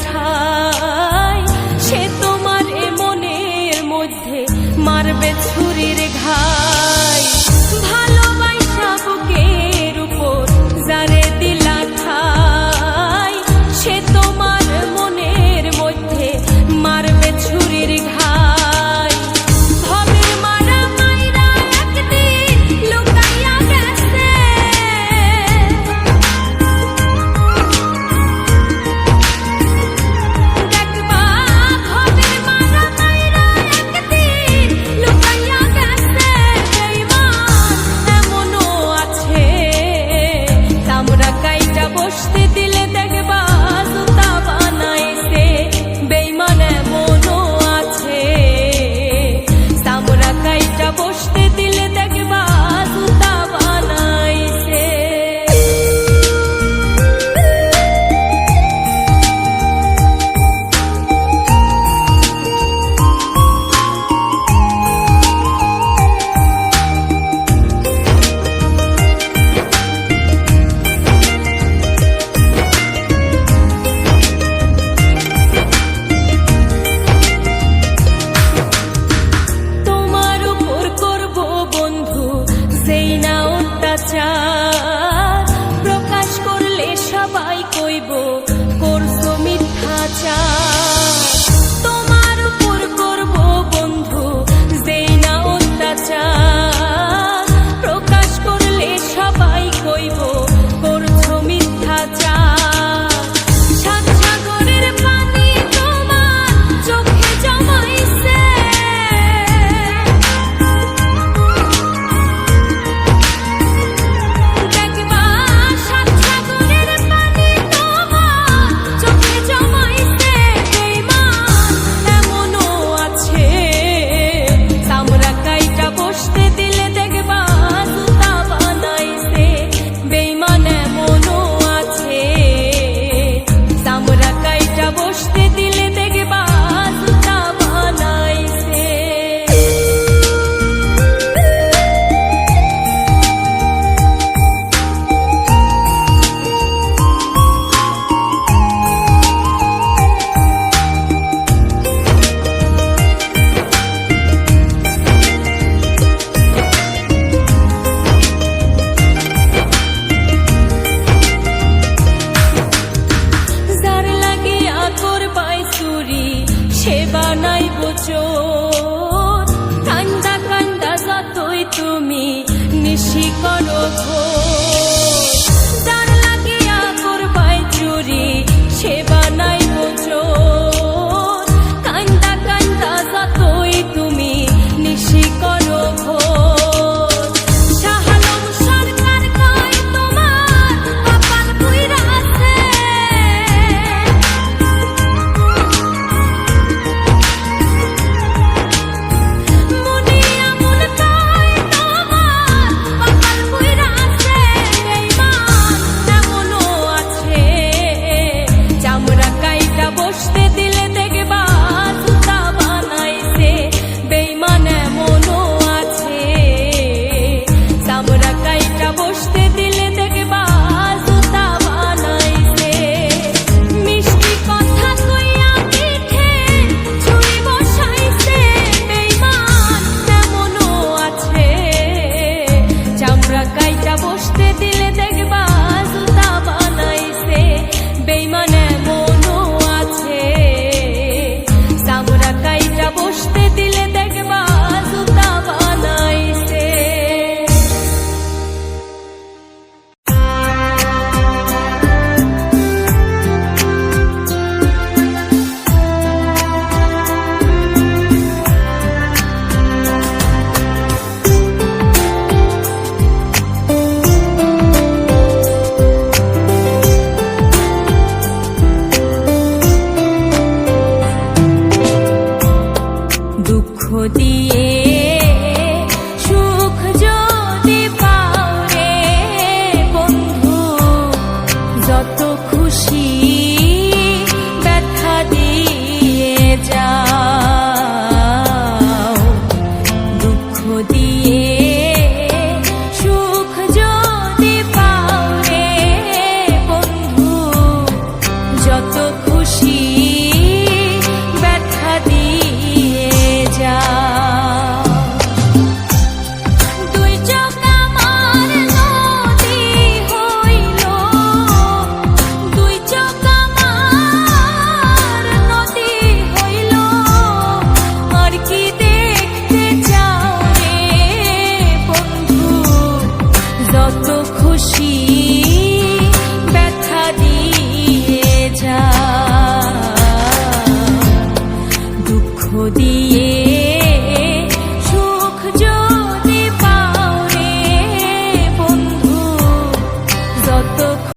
ঠাই, সে তোমার এ মনের মধ্যে মারবে ছুরির ঘাই। ভালোবাসা বুকের উপর যারে দিলা ঠাই, সে তোমার মনের মধ্যে মারবে ছুরির ঘাই। ভবের মারা মাইরা একদিন লুকাইয়া গেছে, দেখবা ভবের মারা মাইরা একদিন লুকাইয়া গেছে। বেঈমান এমনও আছে, কামড়া কাইটা বসতে দিলে দেখবা জুতা বানাইছে। বেঈমান এমনও আছে, কামড়া কাইটা বসতে দিলে দেখবা জুতা বানাইছে। তোমার উপর করব বন্ধু যেই না অত্যাচার, প্রকাশ করলে সবাই কইব করছো মিথ্যাচার। তোমার উপর করব বন্ধু যেই না অত্যাচার, প্রকাশ করলে সবাই কইব করছো মিথ্যাচার। সাত সাগরের পানি তোমার চোখে জমাইছে, দেখবা সাত সাগরের পানি তোমার চোখে জমাইছে। বেঈমান এমনও আছে, চামড়া কাইটা বসতে দিলে দেখবা জুতা বানাইছে। বেঈমান এমনও আছে, চামড়া কাইটা বসতে দিলে দেখবা জুতা বানাইছে। যার লাগিয়া করবাই চুরি, সে বানাইব চোর। কান্দা কান্দা যতই তুমি নিশি করো ঘোর। যার লাগিয়া করবাই চুরি, সে বানাইব চোর। কান্দা কান্দা যতই তুমি নিশি করো ঘোর। শাহ আলম সরকার কয় তোমার কপাল পুইরা আছে, মুনিয়া মুন কয় তোমার কপাল পুইরা আছে। বেঈমান এমনও আছে, চামড়া কাইটা বসতে দিলে দেখবা জুতা বানাইছে। বেঈমান এমনও আছে, চামড়া কাইটা বসতে দিলে দেখবা জুতা বানাইছে। মিষ্টি কথা কইয়া পিঠে ছুরি বসাইছে। বেঈমান এমনও আছে, চামড়া কাইটা বসতে দিলে দেখবা জুতা বানাইছে। বেঈমান এমনও আছে, চামড়া কাইটা বসতে দিলে দেখবা জুতা বানাইছে। দুঃখ দিয়ে সুখ যদি পাও রে বন্ধু, যত খুশি ব্যথা দিয়ে যাও। দুঃখ দিয়ে সুখ যদি পাও রে বন্ধু, যত খুশি দিয়ে